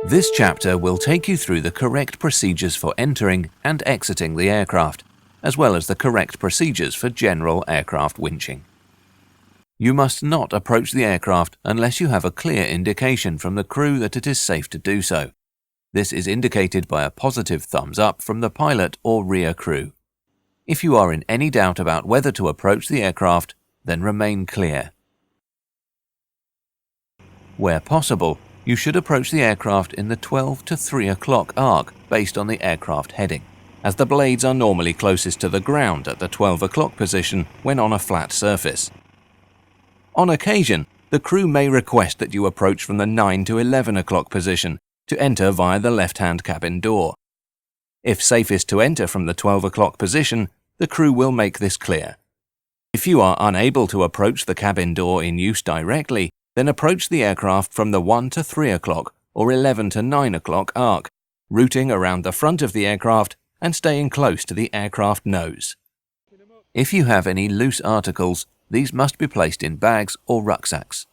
This chapter will take you through the correct procedures for entering and exiting the aircraft, as well as the correct procedures for general aircraft winching. You must not approach the aircraft unless you have a clear indication from the crew that it is safe to do so. This is indicated by a positive thumbs up from the pilot or rear crew. If you are in any doubt about whether to approach the aircraft, then remain clear. Where possible, you should approach the aircraft in the 12 to 3 o'clock arc based on the aircraft heading, as the blades are normally closest to the ground at the 12 o'clock position when on a flat surface. On occasion, the crew may request that you approach from the 9 to 11 o'clock position to enter via the left-hand cabin door. If safest to enter from the 12 o'clock position, the crew will make this clear. If you are unable to approach the cabin door in use directly, then approach the aircraft from the 1 to 3 o'clock or 11 to 9 o'clock arc, routing around the front of the aircraft and staying close to the aircraft nose. If you have any loose articles, these must be placed in bags or rucksacks.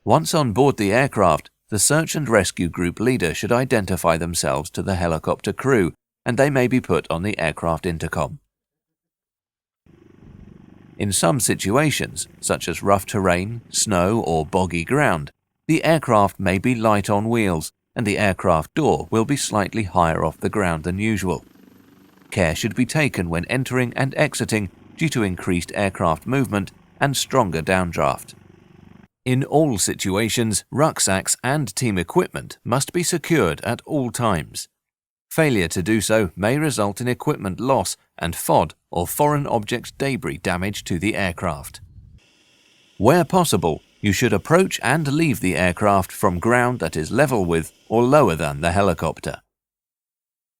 Once on board the aircraft, the search and rescue group leader should identify themselves to the helicopter crew, and they may be put on the aircraft intercom. In some situations, such as rough terrain, snow or boggy ground, the aircraft may be light on wheels and the aircraft door will be slightly higher off the ground than usual. Care should be taken when entering and exiting due to increased aircraft movement and stronger downdraft. In all situations, rucksacks and team equipment must be secured at all times. Failure to do so may result in equipment loss and FOD or foreign object debris damage to the aircraft. Where possible, you should approach and leave the aircraft from ground that is level with or lower than the helicopter.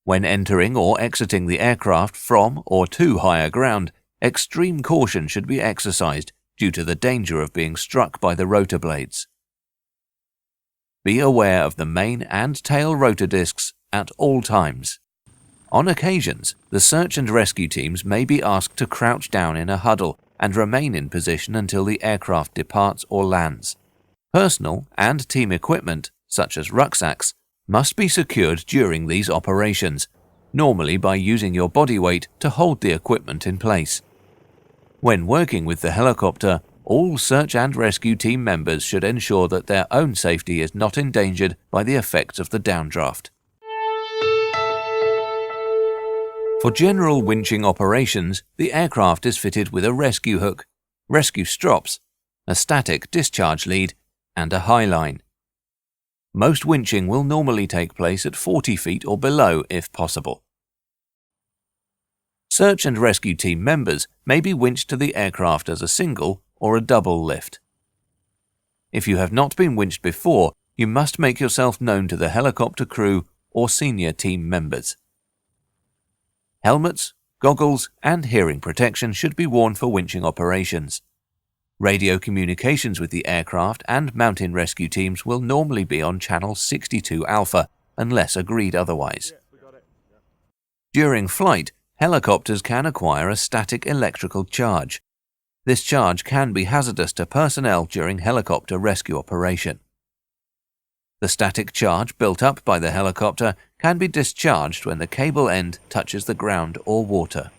When entering or exiting the aircraft from or to higher ground, extreme caution should be exercised due to the danger of being struck by the rotor blades. Be aware of the main and tail rotor discs at all times. On occasions, the search and rescue teams may be asked to crouch down in a huddle and remain in position until the aircraft departs or lands. Personal and team equipment, such as rucksacks, must be secured during these operations, normally by using your body weight to hold the equipment in place. When working with the helicopter, all search and rescue team members should ensure that their own safety is not endangered by the effects of the downdraft. For general winching operations, the aircraft is fitted with a rescue hook, rescue strops, a static discharge lead, and a high line. Most winching will normally take place at 40 feet or below if possible. Search and rescue team members may be winched to the aircraft as a single or a double lift. If you have not been winched before, you must make yourself known to the helicopter crew or senior team members. Helmets, goggles, and hearing protection should be worn for winching operations. Radio communications with the aircraft and mountain rescue teams will normally be on channel 62 alpha unless agreed otherwise. During flight, helicopters can acquire a static electrical charge. This charge can be hazardous to personnel during helicopter rescue operation. The static charge built up by the helicopter can be discharged when the cable end touches the ground or water.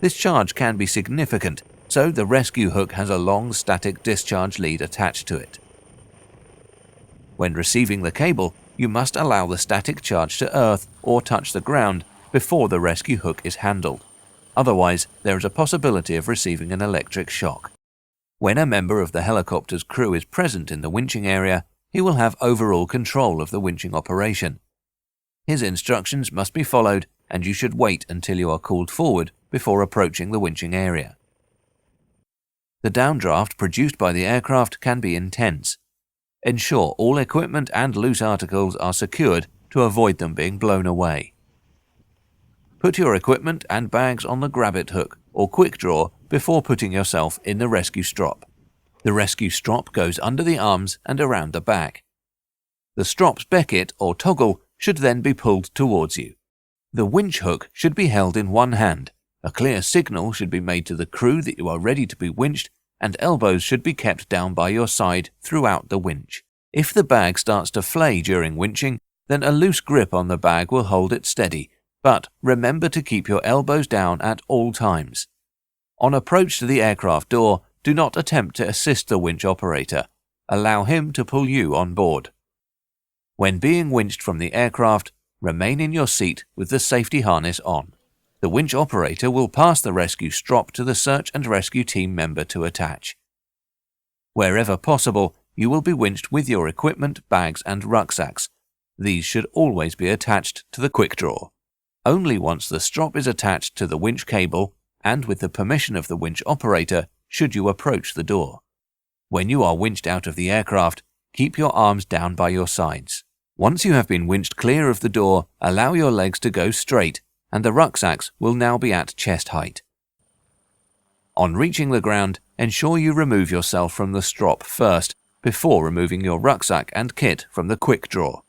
This charge can be significant, so the rescue hook has a long static discharge lead attached to it. When receiving the cable, you must allow the static charge to earth or touch the ground before the rescue hook is handled. Otherwise, there is a possibility of receiving an electric shock. When a member of the helicopter's crew is present in the winching area, he will have overall control of the winching operation. His instructions must be followed, and you should wait until you are called forward before approaching the winching area. The downdraft produced by the aircraft can be intense. Ensure all equipment and loose articles are secured to avoid them being blown away. Put your equipment and bags on the grab-it hook or quick draw before putting yourself in the rescue strop. The rescue strop goes under the arms and around the back. The strop's becket or toggle should then be pulled towards you. The winch hook should be held in one hand. A clear signal should be made to the crew that you are ready to be winched, and elbows should be kept down by your side throughout the winch. If the bag starts to flay during winching, then a loose grip on the bag will hold it steady, but remember to keep your elbows down at all times. On approach to the aircraft door, do not attempt to assist the winch operator. Allow him to pull you on board. When being winched from the aircraft, remain in your seat with the safety harness on. The winch operator will pass the rescue strop to the search and rescue team member to attach. Wherever possible, you will be winched with your equipment, bags and rucksacks. These should always be attached to the quick draw. Only once the strop is attached to the winch cable, and with the permission of the winch operator, should you approach the door. When you are winched out of the aircraft, keep your arms down by your sides. Once you have been winched clear of the door, allow your legs to go straight, and the rucksacks will now be at chest height. On reaching the ground, ensure you remove yourself from the strop first, before removing your rucksack and kit from the quick draw.